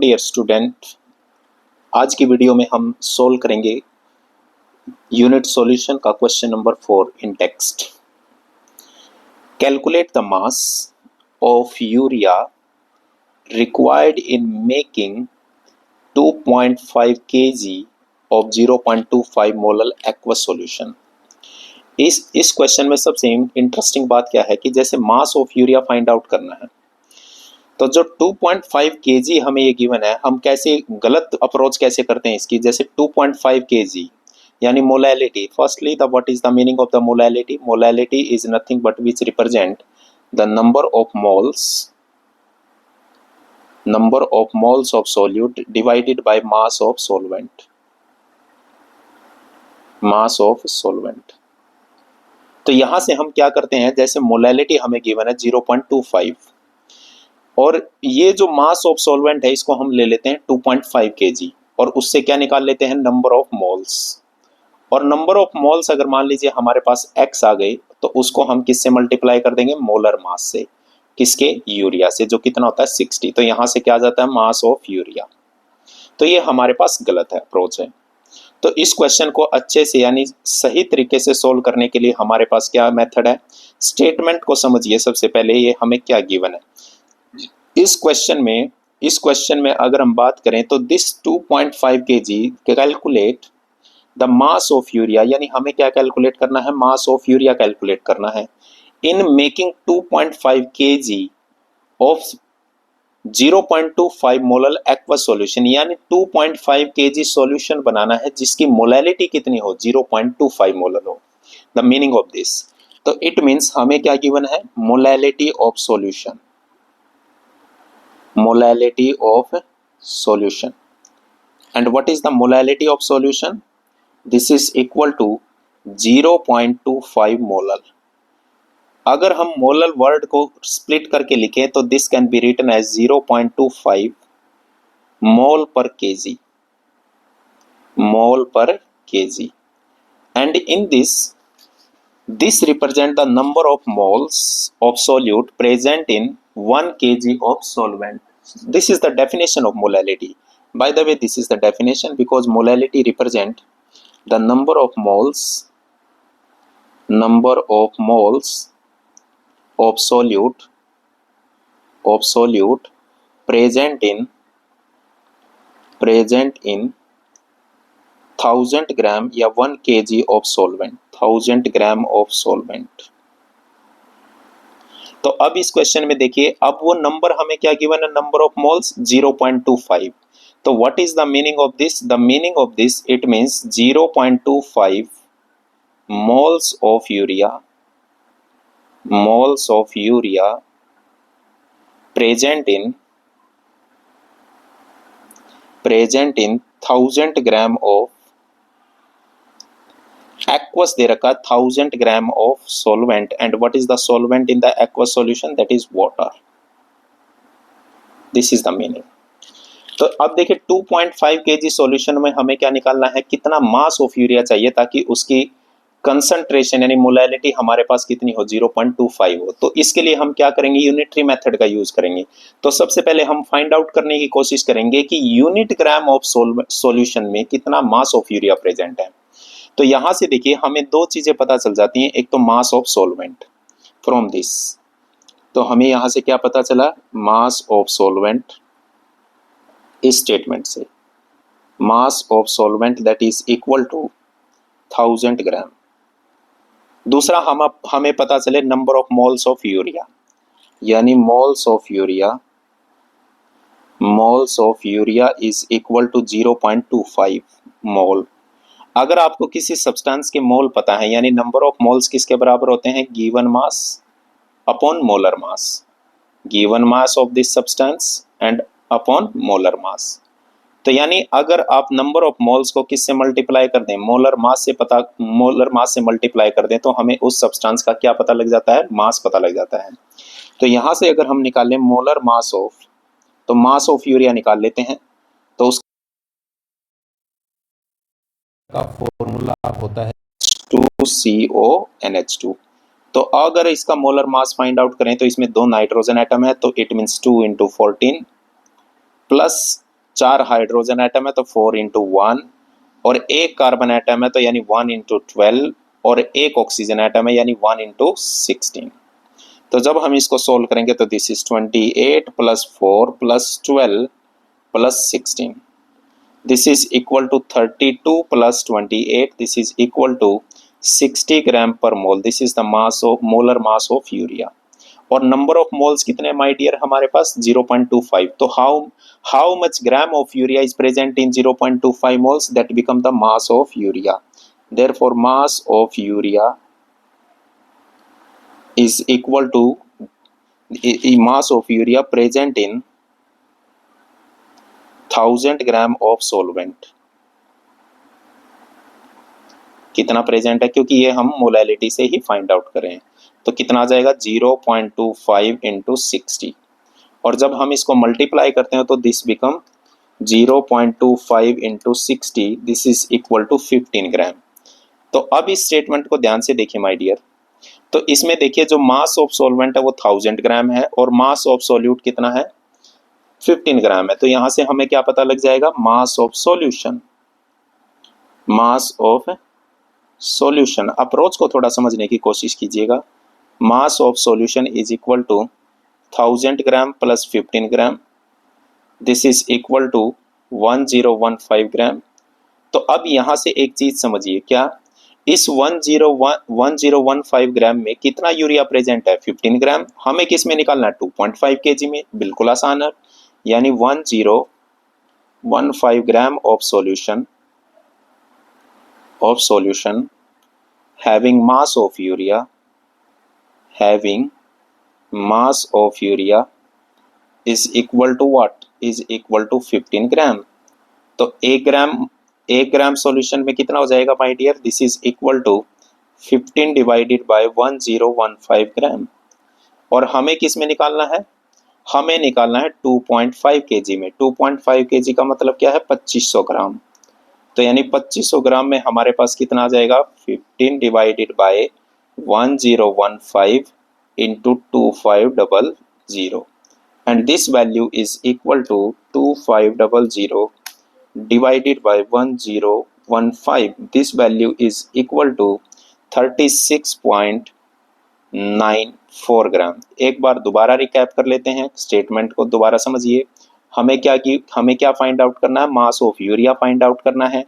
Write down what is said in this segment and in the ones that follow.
Dear student, आज की video में हम सोल्व करेंगे यूनिट सॉल्यूशन का question number 4 in text. Calculate the mass of urea required in making 2.5 kg of 0.25 molar aqueous solution. इस question में सबसे इंटरेस्टिंग बात क्या है कि जैसे मास ऑफ यूरिया फाइंड आउट करना है, तो जो 2.5 kg हमें ये गिवन है, हम कैसे गलत अप्रोच कैसे करते हैं इसकी। जैसे 2.5 kg यानी molality. Firstly the what is the meaning of the molality? Molality is nothing but which represent the number of moles of solute divided by mass of solvent. Mass of solvent. तो यहां से हम क्या करते हैं, जैसे molality हमें given है 0.25 और ये जो मास ऑफ सॉल्वेंट है इसको हम ले लेते हैं 2.5 kg और उससे क्या निकाल लेते हैं, नंबर ऑफ मोल्स। और नंबर ऑफ मोल्स अगर मान लीजिए हमारे पास x आ गई तो उसको हम किससे मल्टीप्लाई कर देंगे, मोलर मास से। किसके? यूरिया से, जो कितना होता है 60। तो यहां से क्या आ जाता है, मास ऑफ यूरिया। तो ये हमारे पास गलत है, अप्रोच है। तो इस क्वेश्चन को अच्छे से यानी सही तरीके से सोल्व करने के लिए हमारे पास क्या मेथड है, स्टेटमेंट को समझिए। सबसे पहले ये हमें क्या गिवन है इस क्वेश्चन में अगर हम बात करें तो this 2.5 kg calculate the mass of urea, यानी हमें क्या कैलकुलेट करना है, मास ऑफ यूरिया कैलकुलेट करना है in making 2.5 kg of 0.25 molar aqueous solution. यानी 2.5 kg सॉल्यूशन बनाना है जिसकी मोलैलिटी कितनी हो, 0.25 मोलर हो। द मीनिंग ऑफ दिस, तो इट मीन्स हमें क्या गिवन है, molality of solution. Molality of solution. And what is the molality of solution? This is equal to 0.25 molar. अगर हम मोलर वर्ड को स्प्लिट करके लिखें तो this can be written as 0.25 mole per kg, mole per kg. And in this represent the number of moles of solute present in 1 kg of solvent. This is the definition of molality. By the way, this is the definition because molality represent the number of moles of solute present in 1000 ग्राम या 1 kg of solvent, 1000 gram of solvent. तो अब इस question में देखिए, अब वो number हमें क्या गिवन है, नंबर ऑफ मोल्स 0.25। तो what is the meaning of this? The meaning of this, it means 0.25 moles of urea present in 1000 gram of aqueous दे रखा 1000 gram of solvent। and what is the solvent in the aqueous solution? that is water. this is the meaning. तो अब देखिए 2.5 kg solution में हमें क्या निकालना है, कितना मास ऑफ यूरिया चाहिए ताकि उसकी कंसंट्रेशन यानी मोलैलिटी हमारे पास कितनी हो, 0.25 हो। तो इसके लिए हम क्या करेंगे, यूनिटरी मेथड का यूज करेंगे। तो सबसे पहले हम फाइंड आउट करने की कोशिश करेंगे कि यूनिट ग्राम ऑफ सॉल्यूशन में कितना मास ऑफ यूरिया प्रेजेंट है। तो यहां से देखिए हमें दो चीजें पता चल जाती हैं, एक तो mass of solvent from this. तो हमें यहां से क्या पता चला, मास ऑफ सॉल्वेंट इस स्टेटमेंट से, mass of solvent that is equal to 1000 gram. दूसरा हमें पता चले number of moles of urea, यानी moles of urea is equal to 0.25 mole. अगर आपको किसी सब्सटेंस के मोल पता है, यानी नंबर ऑफ मोल्स किसके बराबर होते हैं, given mass upon molar mass, given mass of this substance and upon molar mass. तो यानी अगर आप नंबर ऑफ मोल्स को किससे मल्टीप्लाई कर दें, मोलर मास से मल्टीप्लाई कर दें तो हमें उस सब्सटेंस का क्या पता लग जाता है, मास पता लग जाता है। तो यहां से अगर हम निकालें मोलर मास ऑफ, तो मास ऑफ यूरिया निकाल लेते हैं, तो उसका फॉर्मूला होता है 2CONH2। तो अगर इसका मोलर मास फाइंड आउट करें तो इसमें 2 नाइट्रोजन एटम है, तो it means 2 × 14 plus 4 hydrogen atom है तो 4 इंटू 1, और एक कार्बन एटम है तो यानी 1 इंटू 12, और एक ऑक्सीजन एटम है यानी 1 इंटू 16। तो जब हम इसको सोल्व करेंगे तो this is 28 plus 4 plus 12 plus 16, this is equal to 32 plus 28, this is equal to 60 gram per mole. This is the mass of molar mass of urea. और नंबर ऑफ मोल्स कितने my dear हमारे पास 0.25। तो how much gram of urea is present in 0.25 moles, that become the mass of urea. Therefore mass of urea is equal to mass of urea present in 1000 gram of solvent. कितना present है, क्योंकि ये हम molality से ही find out करें। तो कितना आ जाएगा 0.25 इंटू 60, और जब हम इसको मल्टीप्लाई करते हैं तो this become 0.25 into 60, this is equal to 15 gram. तो अब इस स्टेटमेंट को ध्यान से देखिए माय डियर। तो इसमें देखिए जो मास ऑफ सॉल्वेंट है वो 1000 ग्राम है, और मास ऑफ सॉल्यूट कितना है 15 ग्राम है। तो यहां से हमें क्या पता लग जाएगा, mass of solution. Mass of solution, approach को थोड़ा समझने की कोशिश कीजिएगा। Mass of solution is equal to 1000 gram plus 15 gram, this is equal to 1015 gram. तो अब यहां से एक चीज समझिए, क्या इस 1015 ग्राम में कितना यूरिया प्रेजेंट है 15 ग्राम। हमें किस में निकालना है 2.5 kg में, बिल्कुल आसान है। यानी 1015 gram of solution having mass of urea is equal to what, is equal to 15 gram. तो एक ग्राम सॉल्यूशन में कितना हो जाएगा my dear, this is equal to 15 divided by 1015 gram. और हमें किस में निकालना है, हमें निकालना है 2.5 kg में। 2.5 kg का मतलब क्या है 2500 ग्राम। तो यानी 2500 ग्राम में हमारे पास कितना आ जाएगा 15 divided by 1015 into 2500, and this value is equal to 2500 divided by 1015, this value is equal to 36.94 ग्राम। एक बार दोबारा रिकैप कर लेते हैं, स्टेटमेंट को दोबारा समझिए। हमें क्या फाइंड आउट करना है, मास ऑफ यूरिया फाइंड आउट करना है,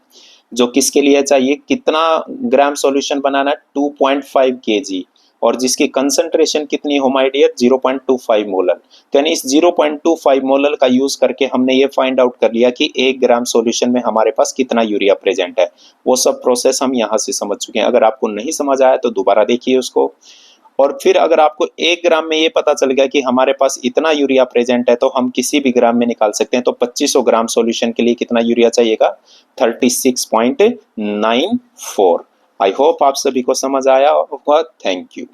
जो किसके लिए चाहिए, कितना ग्राम सॉल्यूशन बनाना है 2.5 kg, और जिसकी कंसंट्रेशन कितनी हो माय डियर 0.25 मोलर। तो यानी इस 0.25 मोलर का यूज करके हमने ये फाइंड आउट कर लिया कि 1 ग्राम सॉल्यूशन में हमारे पास कितना यूरिया प्रेजेंट है। वो सब प्रोसेस हम यहाँ से समझ चुके हैं। अगर आपको नहीं समझ आया तो दोबारा देखिए उसको। और फिर अगर आपको 1 ग्राम में ये पता चल गया कि हमारे पास इतना यूरिया प्रेजेंट है, तो हम किसी भी ग्राम में निकाल सकते हैं। तो 2500 ग्राम सॉल्यूशन के लिए कितना यूरिया चाहिएगा 36.94। आई होप आप सभी को समझ आया होगा। Thank you.